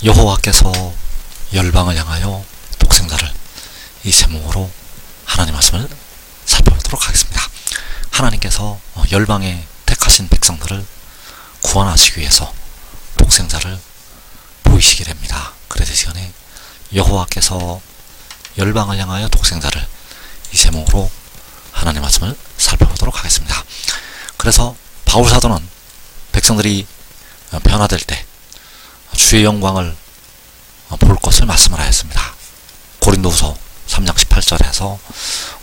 여호와께서 열방을 향하여 독생자를, 이 제목으로 하나님 말씀을 살펴보도록 하겠습니다. 하나님께서 열방에 택하신 백성들을 구원하시기 위해서 독생자를 보이시게 됩니다. 그래서 이 시간에 여호와께서 열방을 향하여 독생자를, 이 제목으로 하나님 말씀을 살펴보도록 하겠습니다. 그래서 바울사도는 백성들이 변화될 때 주의 영광을 볼 것을 말씀을 하였습니다. 고린도후서 3장 18절에서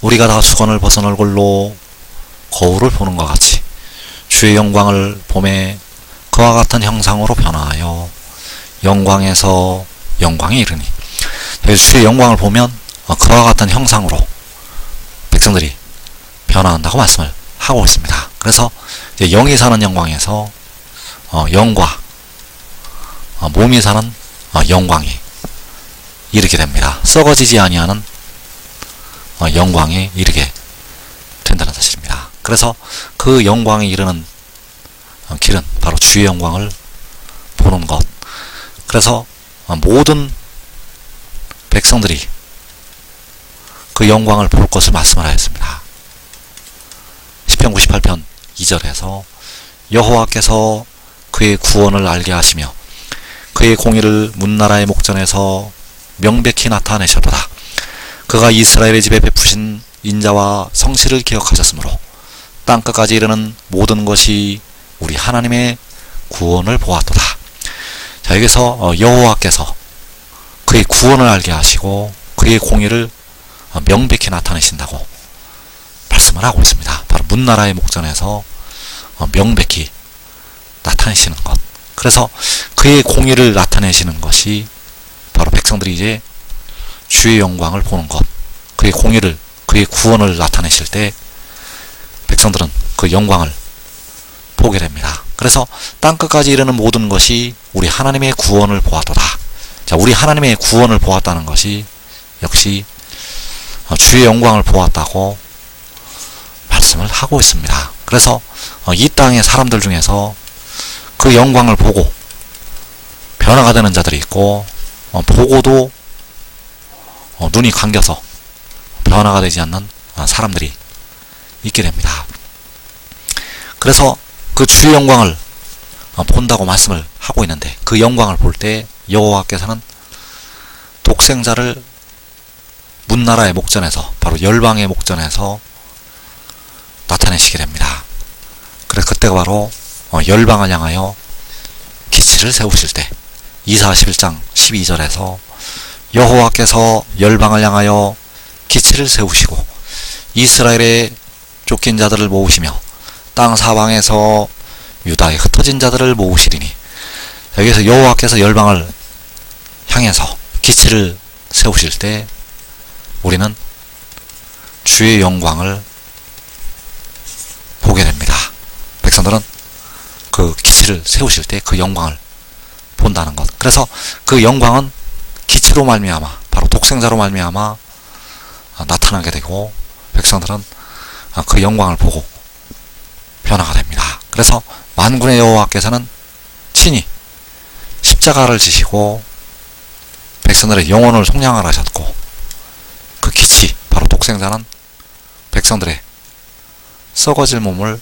우리가 다 수건을 벗은 얼굴로 거울을 보는 것 같이 주의 영광을 보매 그와 같은 형상으로 변화하여 영광에서 영광에 이르니, 주의 영광을 보면 그와 같은 형상으로 백성들이 변화한다고 말씀을 하고 있습니다. 그래서 이제 영이 사는 영광에서 영과 몸이 사는 영광이 이르게 됩니다. 썩어지지 아니하는 영광에 이르게 된다는 사실입니다. 그래서 그 영광에 이르는 길은 바로 주의 영광을 보는 것. 그래서 모든 백성들이 그 영광을 볼 것을 말씀을 하였습니다. 시편 98편 2절에서 여호와께서 그의 구원을 알게 하시며 그의 공의를 문나라의 목전에서 명백히 나타내셨도다. 그가 이스라엘의 집에 베푸신 인자와 성실을 기억하셨으므로 땅끝까지 이르는 모든 것이 우리 하나님의 구원을 보았도다. 자, 여기서 여호와께서 그의 구원을 알게 하시고 그의 공의를 명백히 나타내신다고 말씀을 하고 있습니다. 바로 문나라의 목전에서 명백히 나타내시는 것. 그래서 그의 공의를 나타내시는 것이 바로 백성들이 이제 주의 영광을 보는 것, 그의 공의를, 그의 구원을 나타내실 때 백성들은 그 영광을 보게 됩니다. 그래서 땅끝까지 이르는 모든 것이 우리 하나님의 구원을 보았도다. 자, 우리 하나님의 구원을 보았다는 것이 역시 주의 영광을 보았다고 말씀을 하고 있습니다. 그래서 이 땅의 사람들 중에서 그 영광을 보고 변화가 되는 자들이 있고, 보고도 눈이 감겨서 변화가 되지 않는 사람들이 있게 됩니다. 그래서 그 주의 영광을 본다고 말씀을 하고 있는데, 그 영광을 볼 때 여호와께서는 독생자를 문나라의 목전에서, 바로 열방의 목전에서 나타내시게 됩니다. 그래서 그때가 바로 열방을 향하여 기치를 세우실 때, 이사야 11장 12절에서 여호와께서 열방을 향하여 기치를 세우시고 이스라엘의 쫓긴 자들을 모으시며 땅 사방에서 유다의 흩어진 자들을 모으시리니, 여기서 여호와께서 열방을 향해서 기치를 세우실 때 우리는 주의 영광을 보게 됩니다. 백성들은 그 기치를 세우실 때 그 영광을 본다는 것. 그래서 그 영광은 기치로 말미암아, 바로 독생자로 말미암아 나타나게 되고, 백성들은 그 영광을 보고 변화가 됩니다. 그래서 만군의 여호와께서는 친히 십자가를 지시고 백성들의 영혼을 속량하라 하셨고, 그 기치, 바로 독생자는 백성들의 썩어질 몸을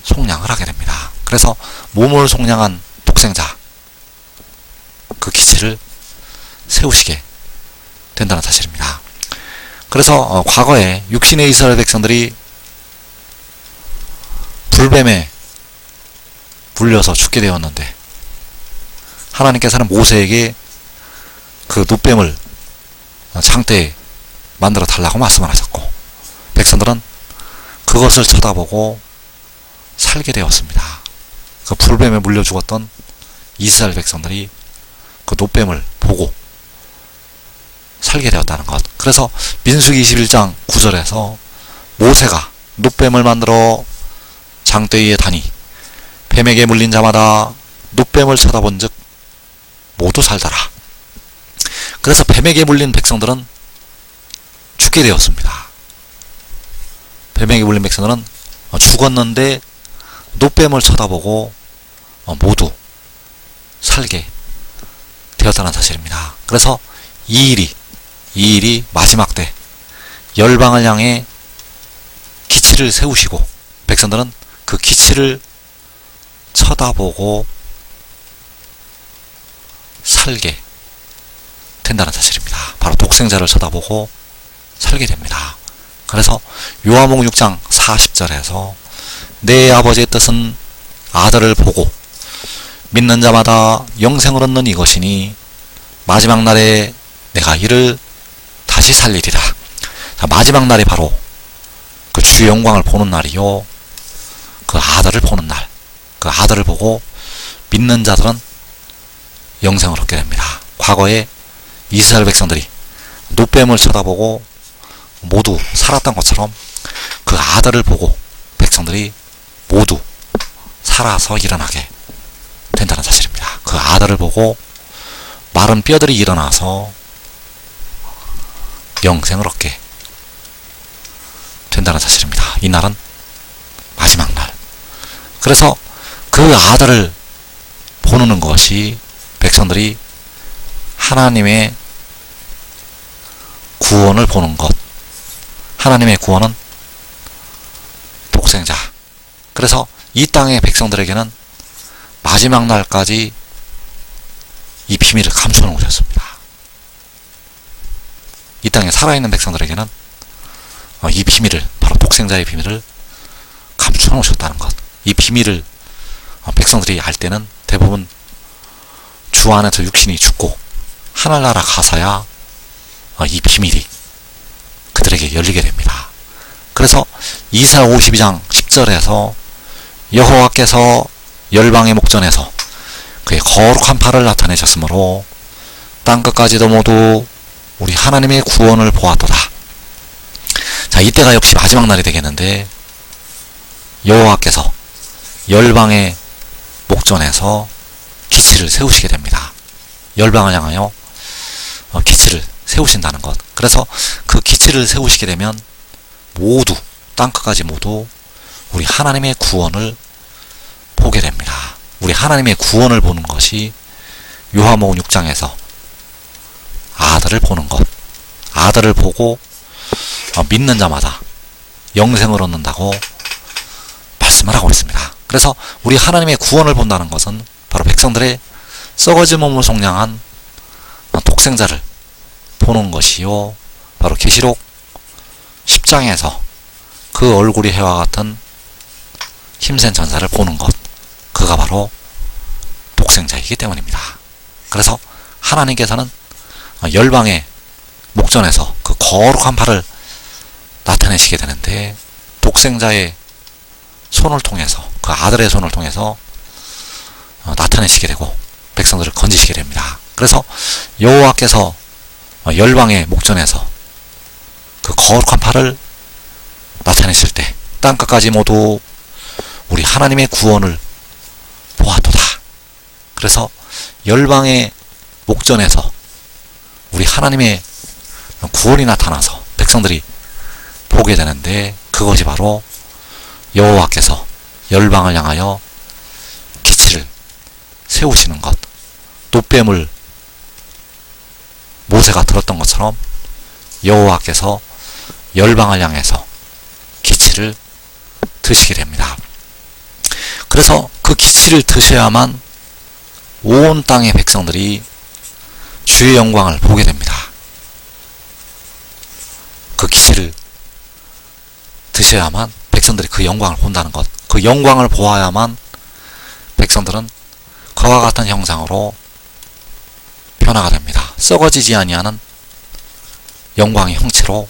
속량을 하게 됩니다. 그래서 몸을 속량한 독생자, 그 기치를 세우시게 된다는 사실입니다. 그래서 과거에 육신의 이스라엘 백성들이 불뱀에 물려서 죽게 되었는데, 하나님께서는 모세에게 그 놋뱀을 장대에 만들어 달라고 말씀을 하셨고, 백성들은 그것을 쳐다보고 살게 되었습니다. 그 불뱀에 물려 죽었던 이스라엘 백성들이 그 놋뱀을 보고 살게 되었다는 것. 그래서 민수기 21장 9절에서 모세가 놋뱀을 만들어 장대 위에 다니 뱀에게 물린 자마다 놋뱀을 쳐다본 즉 모두 살더라. 그래서 뱀에게 물린 백성들은 죽게 되었습니다. 뱀에게 물린 백성들은 죽었는데 놋뱀을 쳐다보고 모두 살게 되었다는 사실입니다. 그래서 이 일이 마지막 때 열방을 향해 기치를 세우시고 백성들은 그 기치를 쳐다보고 살게 된다는 사실입니다. 바로 독생자를 쳐다보고 살게 됩니다. 그래서 요한복음 6장 40절에서 내 아버지의 뜻은 아들을 보고 믿는 자마다 영생을 얻는 이것이니 마지막 날에 내가 이를 다시 살리리라. 자, 마지막 날이 바로 그 주의 영광을 보는 날이요, 그 아들을 보는 날. 그 아들을 보고 믿는 자들은 영생을 얻게 됩니다. 과거에 이스라엘 백성들이 노뱀을 쳐다보고 모두 살았던 것처럼 그 아들을 보고 백성들이 모두 살아서 일어나게 된다는 사실입니다. 그 아들을 보고 마른 뼈들이 일어나서 영생을 얻게 된다는 사실입니다. 이 날은 마지막 날. 그래서 그 아들을 보는 것이 백성들이 하나님의 구원을 보는 것. 하나님의 구원은 독생자. 그래서 이 땅의 백성들에게는 마지막 날까지 이 비밀을 감춰 놓으셨습니다. 이 땅에 살아있는 백성들에게는 이 비밀을, 바로 독생자의 비밀을 감춰 놓으셨다는 것. 이 비밀을 백성들이 알 때는 대부분 주 안에서 육신이 죽고 하늘나라 가서야 이 비밀이 그들에게 열리게 됩니다. 그래서 이사야 52장 10절에서 여호와께서 열방의 목전에서 그의 거룩한 팔을 나타내셨으므로 땅끝까지도 모두 우리 하나님의 구원을 보았도다. 자, 이때가 역시 마지막 날이 되겠는데 여호와께서 열방의 목전에서 기치를 세우시게 됩니다. 열방을 향하여 기치를 세우신다는 것. 그래서 그 기치를 세우시게 되면 모두, 땅끝까지 모두 우리 하나님의 구원을 보게 됩니다. 우리 하나님의 구원을 보는 것이 요한복음 6장에서 아들을 보는 것. 아들을 보고 믿는 자마다 영생을 얻는다고 말씀을 하고 있습니다. 그래서 우리 하나님의 구원을 본다는 것은 바로 백성들의 썩어진 몸을 속량한 독생자를 보는 것이요, 바로 계시록 10장에서 그 얼굴이 해와 같은 힘센 전사를 보는 것. 그가 바로 독생자이기 때문입니다. 그래서 하나님께서는 열방의 목전에서 그 거룩한 팔을 나타내시게 되는데 독생자의 손을 통해서, 그 아들의 손을 통해서 나타내시게 되고 백성들을 건지시게 됩니다. 그래서 여호와께서 열방의 목전에서 그 거룩한 팔을 나타내실 때 땅끝까지 모두 우리 하나님의 구원을 보았도다. 그래서 열방의 목전에서 우리 하나님의 구원이 나타나서 백성들이 보게 되는데 그것이 바로 여호와께서 열방을 향하여 기치를 세우시는 것. 노뱀을 모세가 들었던 것처럼 여호와께서 열방을 향해서 기치를 드시게 됩니다. 그래서 그 기치를 드셔야만 온 땅의 백성들이 주의 영광을 보게 됩니다. 그 기치를 드셔야만 백성들이 그 영광을 본다는 것. 그 영광을 보아야만 백성들은 그와 같은 형상으로 변화가 됩니다. 썩어지지 아니하는 영광의 형체로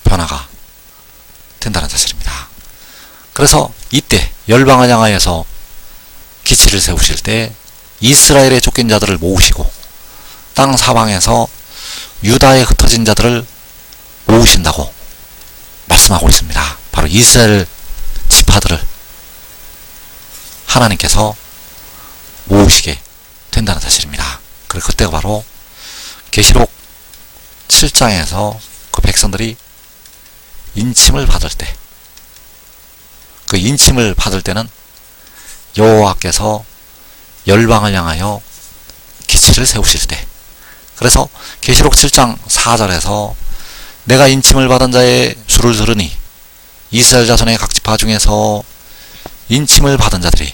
변화가 된다는 사실입니다. 그래서 이때 열방을 향하여서 기치를 세우실 때 이스라엘의 쫓긴 자들을 모으시고 땅 사방에서 유다에 흩어진 자들을 모으신다고 말씀하고 있습니다. 바로 이스라엘 지파들을 하나님께서 모으시게 된다는 사실입니다. 그리고 그때가 바로 계시록 7장에서 그 백성들이 인침을 받을 때, 그 인침을 받을 때는 여호와께서 열방을 향하여 기치를 빛을 세우실 때. 그래서 계시록 7장 4절에서 내가 인침을 받은 자의 수를 들으니 이스라엘 자손의 각 지파 중에서 인침을 받은 자들이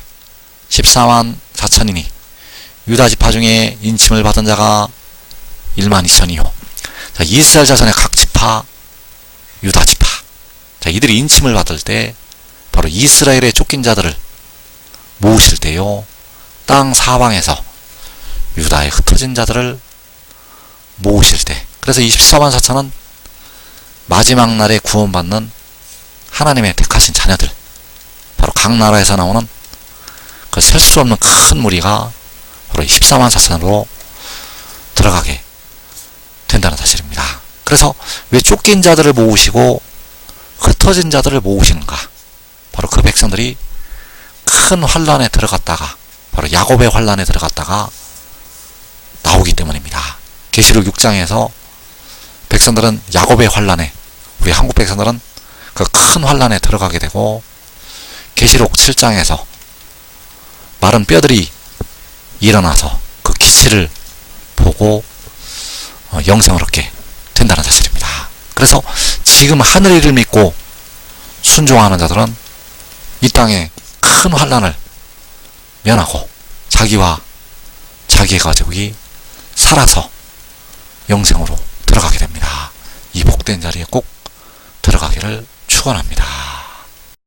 14만 4천이니 유다 지파 중에 인침을 받은 자가 1만 2천이요. 자, 이스라엘 자손의 각 지파, 유다 지파. 자, 이들이 인침을 받을 때 바로 이스라엘의 쫓긴 자들을 모으실 때요. 땅 사방에서 유다의 흩어진 자들을 모으실 때. 그래서 이 14만 4천은 마지막 날에 구원받는 하나님의 택하신 자녀들. 바로 각 나라에서 나오는 그 셀 수 없는 큰 무리가 바로 이 14만 4천으로 들어가게 된다는 사실입니다. 그래서 왜 쫓긴 자들을 모으시고 흩어진 자들을 모으시는가? 바로 그 백성들이 큰 환란에 들어갔다가 바로 야곱의 환란에 들어갔다가 나오기 때문입니다. 계시록 6장에서 백성들은 야곱의 환란에, 우리 한국 백성들은 그 큰 환란에 들어가게 되고, 계시록 7장에서 마른 뼈들이 일어나서 그 기치를 보고 영생을 얻게 된다는 사실입니다. 그래서 지금 하늘의 일을 믿고 순종하는 자들은 이 땅에 큰 환란을 면하고 자기와 자기의 가족이 살아서 영생으로 들어가게 됩니다. 이 복된 자리에 꼭 들어가기를 축원합니다.